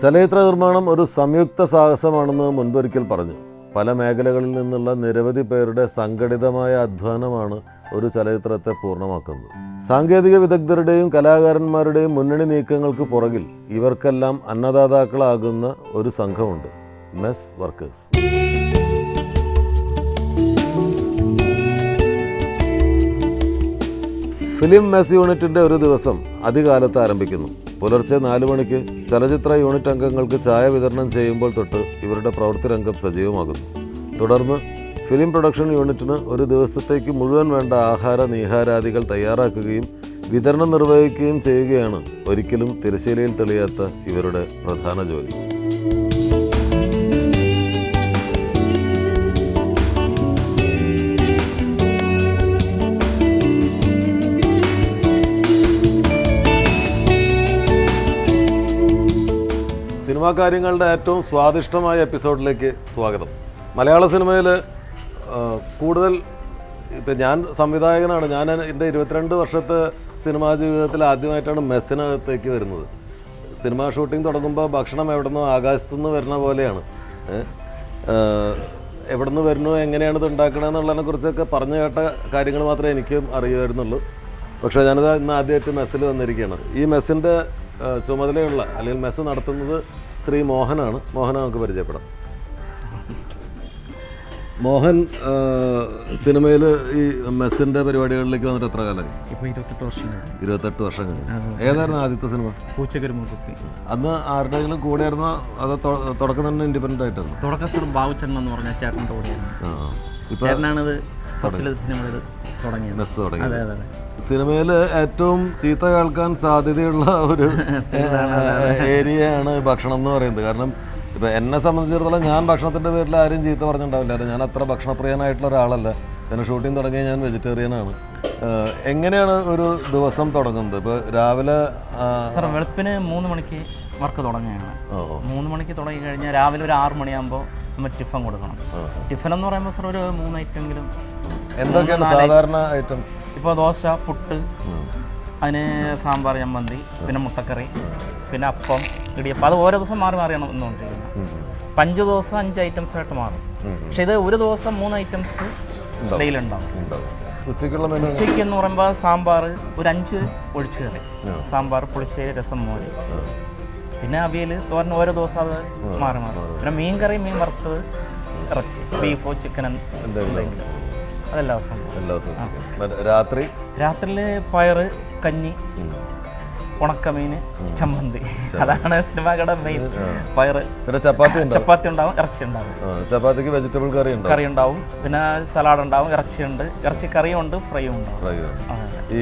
ചലച്ചിത്ര നിർമ്മാണം ഒരു സംയുക്ത സാഹസമാണെന്ന് മുൻപൊരിക്കൽ പറഞ്ഞു. പല മേഖലകളിൽ നിന്നുള്ള നിരവധി പേരുടെ സംഘടിതമായ അധ്വാനമാണ് ഒരു ചലച്ചിത്രത്തെ പൂർണ്ണമാക്കുന്നത്. സാങ്കേതിക വിദഗ്ധരുടെയും കലാകാരന്മാരുടെയും മുന്നണി നീക്കങ്ങൾക്ക് പുറകിൽ ഇവർക്കെല്ലാം അന്നദാതാക്കളാകുന്ന ഒരു സംഘമുണ്ട്, മെസ് വർക്കേഴ്സ്. ഫിലിം മെസ് യൂണിറ്റിൻ്റെ ഒരു ദിവസം അതികാലത്ത് ആരംഭിക്കുന്നു. പുലർച്ചെ 4 മണിക്ക് ചലച്ചിത്ര യൂണിറ്റ് അംഗങ്ങൾക്ക് ചായ വിതരണം ചെയ്യുമ്പോൾ തൊട്ട് ഇവരുടെ പ്രവൃത്തി രംഗം സജീവമാകുന്നു. തുടർന്ന് ഫിലിം പ്രൊഡക്ഷൻ യൂണിറ്റിന് ഒരു ദിവസത്തേക്ക് മുഴുവൻ വേണ്ട ആഹാര നീഹാരാദികൾ തയ്യാറാക്കുകയും വിതരണം നിർവഹിക്കുകയും ചെയ്യുകയാണ് ഒരിക്കലും തിരശ്ശീലയിൽ തെളിയാത്ത ഇവരുടെ പ്രധാന ജോലി. സിനിമാ കാര്യങ്ങളുടെ ഏറ്റവും സ്വാദിഷ്ടമായ എപ്പിസോഡിലേക്ക് സ്വാഗതം. മലയാള സിനിമയിൽ കൂടുതൽ ഇപ്പം ഞാൻ സംവിധായകനാണ്. ഞാൻ എൻ്റെ 22 വർഷത്തെ സിനിമാ ജീവിതത്തിൽ ആദ്യമായിട്ടാണ് മെസ്സിനകത്തേക്ക് വരുന്നത്. സിനിമാ ഷൂട്ടിംഗ് തുടങ്ങുമ്പോൾ ഭക്ഷണം എവിടെ നിന്നോ ആകാശത്തു നിന്ന് വരുന്ന പോലെയാണ്. എവിടെ നിന്ന് വരുന്നു, എങ്ങനെയാണ് ഇത് ഉണ്ടാക്കണമെന്നുള്ളതിനെ കുറിച്ചൊക്കെ പറഞ്ഞു കേട്ട കാര്യങ്ങൾ മാത്രമേ എനിക്കും അറിയുമായിരുന്നുള്ളൂ. പക്ഷേ ഞാനിത് ഇന്ന് ആദ്യമായിട്ട് മെസ്സിൽ വന്നിരിക്കുകയാണ്. ഈ മെസ്സിൻ്റെ ചുമതലയുള്ള അല്ലെങ്കിൽ മെസ്സ് നടത്തുന്നത് ശ്രീ മോഹനാണ്. മോഹനെ നമുക്ക് പരിചയപ്പെടാം. മോഹൻ സിനിമയിൽ ഈ മെസ്സിൻ്റെ പരിപാടികളിലേക്ക് വന്നിട്ട് എത്ര കാലമായി? ഇപ്പോൾ 28 വർഷം. 28 വർഷം കഴിഞ്ഞു. ഏതായിരുന്നു ആദ്യത്തെ സിനിമ? പൂച്ചക്കരുമുത്തി. അന്ന് ആരുടെയെങ്കിലും കൂടെയായിരുന്നോ അതോ തുടക്കം തന്നെ ഇൻഡിപെൻഡൻ്റ് ആയിട്ടായിരുന്നു? തുടക്കം ബാബുച്ചേട്ടൻ എന്ന് പറഞ്ഞ ചേട്ടൻ്റെ കൂടെയായിരുന്നു. ചേട്ടനാണിത് ഫസ്റ്റിലെ സിനിമയിൽ തുടങ്ങിയത്, മെസ്സ് തുടങ്ങിയത്. അതെ അതെ. സിനിമയിൽ ഏറ്റവും ചീത്ത കേൾക്കാൻ സാധ്യതയുള്ള ഒരു ഏരിയയാണ് ഭക്ഷണം എന്ന് പറയുന്നത്. കാരണം ഇപ്പം എന്നെ സംബന്ധിച്ചിടത്തോളം ഞാൻ ഭക്ഷണത്തിൻ്റെ പേരിൽ ആരും ചീത്ത പറഞ്ഞിട്ടുണ്ടാവില്ല. ഞാൻ അത്ര ഭക്ഷണപ്രിയനായിട്ടുള്ള ഒരാളല്ല. പിന്നെ ഷൂട്ടിംഗ് തുടങ്ങി ഞാൻ വെജിറ്റേറിയനാണ്. എങ്ങനെയാണ് ഒരു ദിവസം തുടങ്ങുന്നത്? ഇപ്പോൾ രാവിലെ സാർ വെളുപ്പിന് 3 മണിക്ക് വർക്ക് തുടങ്ങുകയാണ്. 3 മണിക്ക് തുടങ്ങി കഴിഞ്ഞാൽ രാവിലെ ഒരു 6 മണിയാകുമ്പോൾ നമ്മൾ ടിഫൻ കൊടുക്കണം. ടിഫൻ എന്ന് പറയുമ്പോൾ സാർ ഒരു 3 ഐറ്റമെങ്കിലും. എന്തൊക്കെയാണ് സാധാരണ ഐറ്റംസ്? ഇപ്പോൾ ദോശ, പുട്ട്, അതിന് സാമ്പാർ, ചമ്മന്തി, പിന്നെ മുട്ടക്കറി, പിന്നെ അപ്പം, ഇടിയപ്പം. അത് ഓരോ ദിവസം മാറി മാറിയാണ് വന്നുകൊണ്ടിരിക്കുന്നത്. 5 ദിവസം 5 ഐറ്റംസ് ആയിട്ട് മാറും. പക്ഷെ ഇത് ഒരു ദിവസം 3 ഐറ്റംസ് ഡെയിലി ഉണ്ടാവും. ഉച്ചയ്ക്ക് എന്ന് പറയുമ്പോൾ സാമ്പാർ ഒരു 5 ഒഴിച്ച് കറി, സാമ്പാർ, പുളിശ്ശേരി, രസം, മോര്, പിന്നെ അവിയൽ, തോരൻ. ഓരോ ദിവസം അത് മാറി മാറും. പിന്നെ മീൻ കറി, മീൻ വറുത്തത്, ഇറച്ചി, ബീഫോ ചിക്കൻ എന്തെങ്കിലും അതെല്ലാ ദിവസവും. രാത്രിയിൽ പയറ്, കഞ്ഞി, ഉണക്കമീൻ, ചമ്മന്തി. അതാണ് സിനിമയുടെ മെയിൻ. പയറ്, ചപ്പാത്തി ഉണ്ടാവും, ഇറച്ചി ഉണ്ടാവും. ചപ്പാത്തിക്ക് വെജിറ്റബിൾ കറി ഉണ്ടാവും, പിന്നെ സലാഡ് ഉണ്ടാവും, ഇറച്ചിയുണ്ട്, ഇറച്ചി കറിയും ഉണ്ട്, ഫ്രൈയും ഉണ്ടാവും. ഈ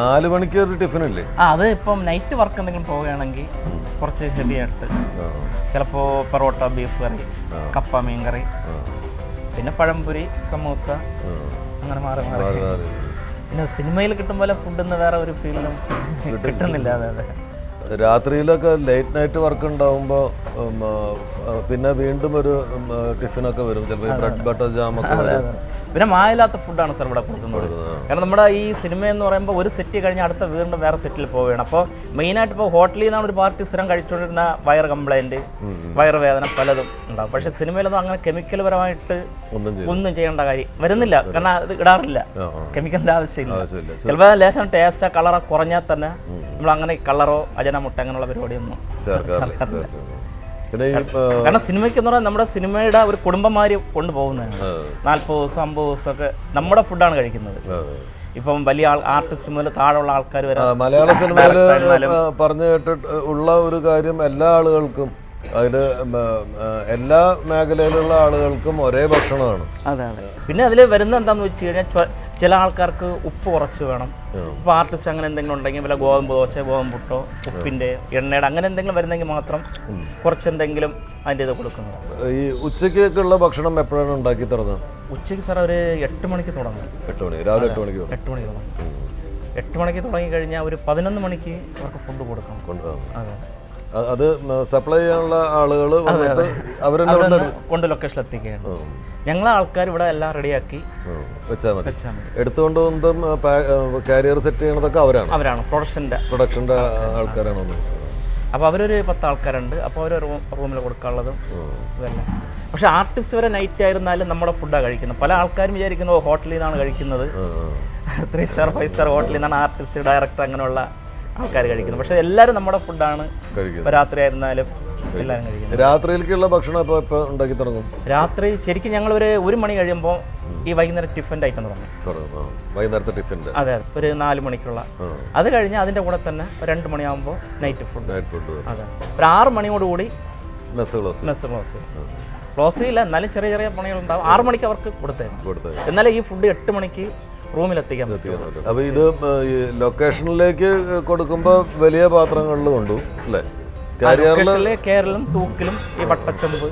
4 മണിക്ക് ഒരു ടിഫിൻ ഇല്ലേ? അത് ഇപ്പം നൈറ്റ് വർക്ക് എന്തെങ്കിലും പോവുകയാണെങ്കിൽ കുറച്ച് ഹെവി ആയിട്ട്, ചിലപ്പോൾ പൊറോട്ട, ബീഫ് കറി, കപ്പ, മീൻ കറി, പിന്നെ പഴംപൊരി, സമൂസ, അങ്ങനെ മാറി മാറി. പിന്നെ സിനിമയിൽ കിട്ടും പോലെ ഫുഡിന്ന് വേറെ ഒരു ഫീലും കിട്ടുന്നില്ല. അതെ അതെ. രാത്രിയിലൊക്കെ ലേറ്റ് നൈറ്റ് വർക്ക് ഉണ്ടാവുമ്പോൾ പിന്നെ വീണ്ടും ഒരു ടിഫിനൊക്കെ വരും. ചിലപ്പോൾ ബ്രെഡ് ബട്ടർ ജാമൊക്കെ വരും. പിന്നെ മായില്ലാത്ത ഫുഡാണ് സാർ ഇവിടെ കൊടുക്കുന്നത്. കാരണം നമ്മുടെ ഈ സിനിമ എന്ന് പറയുമ്പോൾ ഒരു സെറ്റ് കഴിഞ്ഞ് അടുത്ത വീണ്ടും വേറെ സെറ്റിൽ പോവുകയാണ്. അപ്പോൾ മെയിനായിട്ട് ഇപ്പോൾ ഹോട്ടലിൽ നിന്നാണ് ഒരു പാർട്ടി സ്ഥിരം കഴിച്ചുകൊണ്ടിരുന്ന വയറ് കംപ്ലൈൻറ്റ്, വയറുവേദന പലതും ഉണ്ടാവും. പക്ഷേ സിനിമയിലൊന്നും അങ്ങനെ കെമിക്കൽ പരമായിട്ട് ഒന്നും ചെയ്യേണ്ട കാര്യം വരുന്നില്ല. കാരണം അത് ഇടാറില്ല, കെമിക്കലിൻ്റെ ആവശ്യമില്ല. ചിലപ്പോൾ ലേശം ടേസ്റ്റ് കളറോ കുറഞ്ഞാൽ തന്നെ നമ്മൾ അങ്ങനെ കളറോ അജനമുട്ട അങ്ങനെയുള്ള പരിപാടിയൊന്നും ചേർക്കാറില്ല. കാരണം സിനിമയ്ക്ക് എന്ന് പറഞ്ഞാൽ നമ്മുടെ സിനിമയുടെ ഒരു കുടുംബമാര് കൊണ്ടുപോകുന്നതാണ്. 40 ദിവസം 50 ദിവസമൊക്കെ നമ്മുടെ ഫുഡാണ് കഴിക്കുന്നത്. ഇപ്പം വലിയ ആർട്ടിസ്റ്റ് മുതൽ താഴെയുള്ള ആൾക്കാർ വരെ. മലയാള സിനിമയിൽ പറഞ്ഞു കേട്ടിട്ട് ഉള്ള ഒരു കാര്യം, എല്ലാ ആളുകൾക്കും അതിൽ എല്ലാ മേഖലയിലുള്ള ആളുകൾക്കും ഒരേ ഭക്ഷണമാണ്. അതെ അതെ. പിന്നെ അതിൽ വരുന്ന എന്താണെന്ന് വെച്ച് കഴിഞ്ഞാൽ ചില ആൾക്കാർക്ക് ഉപ്പ് കുറച്ച് വേണം. ഇപ്പോൾ ആർട്ടിസ്റ്റ് അങ്ങനെ എന്തെങ്കിലും ഉണ്ടെങ്കിൽ വല്ല ഗോതമ്പ് ദോശ, ഗോതമ്പ് പുട്ടോ, ഉപ്പിൻ്റെ, എണ്ണയുടെ അങ്ങനെ എന്തെങ്കിലും വരുന്നെങ്കിൽ മാത്രം കുറച്ചെന്തെങ്കിലും അതിൻ്റെ ഇത് കൊടുക്കുന്നത്. ഈ ഉച്ചയ്ക്കുള്ള ഭക്ഷണം എപ്പോഴാണ് ഉണ്ടാക്കി തുടങ്ങുക? ഉച്ചയ്ക്ക് സാർ ഒരു 8 മണിക്ക് തുടങ്ങും. 8 മണി, രാവിലെ 8 മണിക്ക് 8 മണിക്ക് തുടങ്ങും. 8 മണിക്ക് തുടങ്ങി കഴിഞ്ഞാൽ ഒരു 11 മണിക്ക് അവർക്ക് ഫുഡ് കൊടുക്കണം. അതെ. അത് സപ്ലൈ ചെയ്യാനുള്ള ആളുകൾ കൊണ്ട് ലൊക്കേഷനിൽ എത്തിക്കുകയാണ്. ഞങ്ങളെ ആൾക്കാർ ഇവിടെ എല്ലാം റെഡിയാക്കി വെച്ചാൽ മതി. എടുത്തുകൊണ്ട് പോകുന്നതും കാരിയർ സെറ്റ് ചെയ്യണതൊക്കെ അവരാണ്. പ്രൊഡക്ഷൻ്റെ ആൾക്കാരാണ്. അപ്പോൾ അവരൊരു 10 ആൾക്കാരുണ്ട്. അപ്പോൾ അവർ റൂമിൽ കൊടുക്കാനുള്ളതും ഇതെല്ലാം. പക്ഷേ ആർട്ടിസ്റ്റ് വരെ നൈറ്റ് ആയിരുന്നാലും നമ്മുടെ ഫുഡാണ് കഴിക്കുന്നത്. പല ആൾക്കാരും വിചാരിക്കുന്നത് ഹോട്ടലിൽ നിന്നാണ് കഴിക്കുന്നത്, 3 സ്റ്റാർ 5 സ്റ്റാർ ഹോട്ടലിൽ നിന്നാണ് ആർട്ടിസ്റ്റ് ഡയറക്ടർ അങ്ങനെയുള്ള ആൾക്കാർ കഴിക്കുന്നത്. പക്ഷേ എല്ലാവരും നമ്മുടെ ഫുഡാണ് കഴിക്കുന്നത്. രാത്രി ആയിരുന്നാലും എല്ലാവരും കഴിക്കുന്നത്. രാത്രിയിലേക്കുള്ള ഭക്ഷണം ഇപ്പോൾ ഉണ്ടാക്കി തുടങ്ങും? രാത്രി ശരിക്കും ഞങ്ങൾ ഒരു മണി കഴിയുമ്പോൾ ഈ വൈകുന്നേരം ടിഫിൻ്റെ ഐറ്റം തുടങ്ങും. വൈകുന്നേരത്തെ ടിഫിൻ്റെ? അതെ, ഒരു 4 മണിക്കുള്ള. അത് കഴിഞ്ഞ് അതിൻ്റെ കൂടെ തന്നെ 2 മണിയാകുമ്പോൾ നൈറ്റ് ഫുഡ്. അതെ, ഒരു 6 മണിയോടുകൂടി മെസ്സ് ക്ലോസ് ചെയ്യില്ല, എന്നാലും ചെറിയ ചെറിയ പണികളുണ്ടാവും. 6 മണിക്ക് അവർക്ക് കൊടുത്തേക്കും. എന്നാലും ഈ ഫുഡ് 8 മണിക്ക് റൂമിലെത്തിക്കാൻ പറ്റും. അപ്പോൾ ഇത് ലൊക്കേഷനിലേക്ക് കൊടുക്കുമ്പോൾ വലിയ പാത്രങ്ങളിൽ കൊണ്ടു അല്ലേ? കേരളം തൂക്കിലും ഈ വട്ടച്ചെമ്പ്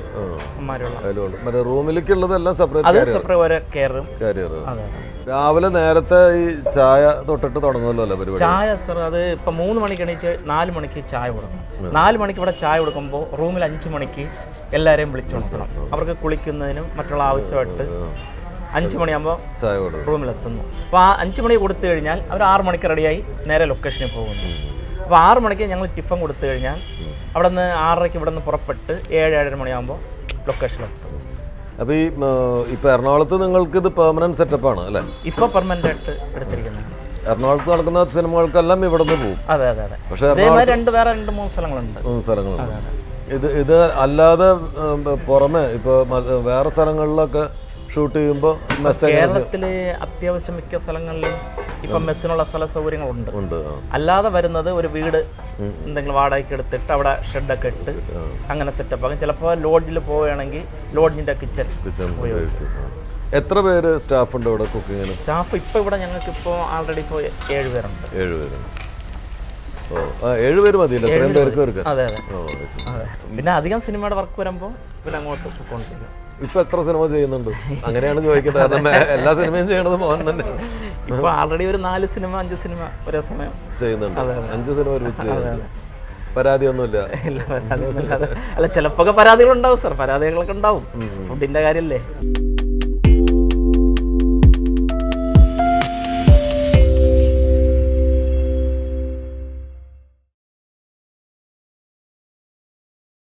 മറ്റേ റൂമിലേക്കുള്ളതെല്ലാം സെപ്പറേറ്റ് കാരിയർ. രാവിലെ നേരത്തെ ഈ ചായ തൊട്ടിട്ട് തുടങ്ങുമല്ലോ പരിപാടി? ചായ സർ, അത് ഇപ്പൊ 3 മണിക്ക് എണീച്ച് 4 മണിക്ക് ചായ കൊടുക്കണം. 4 മണിക്ക് ഇവിടെ ചായ കൊടുക്കുമ്പോൾ റൂമിൽ 5 മണിക്ക് എല്ലാവരെയും വിളിച്ചുണർത്തണം. അവർക്ക് കുളിക്കുന്നതിനും മറ്റുള്ള ആവശ്യമായിട്ട് 5 മണിയാകുമ്പോൾ റൂമിലെത്തുന്നു. അപ്പോൾ ആ 5 മണി കൊടുത്തു കഴിഞ്ഞാൽ അവർ 6 മണിക്ക് റെഡിയായി നേരെ ലൊക്കേഷനിൽ പോകുന്നു. അപ്പോൾ 6 മണിക്ക് ഞങ്ങൾ ടിഫൻ കൊടുത്തു കഴിഞ്ഞാൽ അവിടെ നിന്ന് 6:30 ഇവിടെ നിന്ന് പുറപ്പെട്ട് 7-7:30 മണിയാകുമ്പോൾ ലൊക്കേഷനിലെത്തും. അപ്പോൾ ഇപ്പോൾ എറണാകുളത്ത് നിങ്ങൾക്ക് ഇത് പെർമനന്റ് സെറ്റപ്പാണ് അല്ലേ? ഇപ്പോൾ പെർമനന്റ് ആയിട്ട് എടുത്തിരിക്കുന്നത്. എറണാകുളത്ത് നടക്കുന്ന സിനിമകൾക്കെല്ലാം ഇവിടെ നിന്ന് പോകും. അതെ. പക്ഷേ വേറെ 2-3 സ്ഥലങ്ങളുണ്ട്. ഇത് അല്ലാതെ പുറമെ ഇപ്പോൾ വേറെ സ്ഥലങ്ങളിലൊക്കെ ഷൂട്ട് ചെയ്യുമ്പോൾ കേരളത്തിലെ അത്യാവശ്യം മിക്ക സ്ഥലങ്ങളിലും ഇപ്പം മെസ്സിനുള്ള സ്ഥല സൗകര്യങ്ങളുണ്ട്. അല്ലാതെ വരുന്നത് ഒരു വീട് എന്തെങ്കിലും വാടകയ്ക്ക് എടുത്തിട്ട് അവിടെ ഷെഡൊക്കെ ഇട്ട് അങ്ങനെ സെറ്റപ്പ് ആകും. ചിലപ്പോൾ ലോഡ്ജിൽ പോവുകയാണെങ്കിൽ ലോഡ്ജിൻ്റെ കിച്ചൺ ഉപയോഗിക്കും. എത്ര പേര് സ്റ്റാഫ് ഉണ്ട് ഇവിടെ കുക്കിങ്ങിന്? സ്റ്റാഫ് ഇപ്പോൾ ഇവിടെ ഞങ്ങൾക്ക് ഇപ്പോൾ ആൾറെഡി ഇപ്പോൾ 7 പേരുണ്ട്. 7 പേര് മതിയല്ലോ ഇത്രയും പേർക്ക്? അതെ. പിന്നെ അധികം സിനിമയുടെ വർക്ക് വരുമ്പോൾ പിന്നെ അങ്ങോട്ട് കൊണ്ടുവരും. ഇപ്പൊ എത്ര സിനിമ ചെയ്യുന്നുണ്ട്? അങ്ങനെയാണ് ചോദിക്കട്ടെ, കാരണം എല്ലാ സിനിമയും ചെയ്യണത് മോഹൻ തന്നെ. ഇപ്പൊ ആൾറെഡി ഒരു 4 സിനിമ 5 സിനിമ ഒരേ സമയം ചെയ്യുന്നുണ്ട്. 5 സിനിമ ഒരുമിച്ച്. പരാതിയൊന്നുമില്ല? അല്ല, ചിലപ്പോ പരാതികളുണ്ടാവും സാർ, പരാതികളൊക്കെ ഉണ്ടാവും. ഫുഡിന്റെ കാര്യല്ലേ.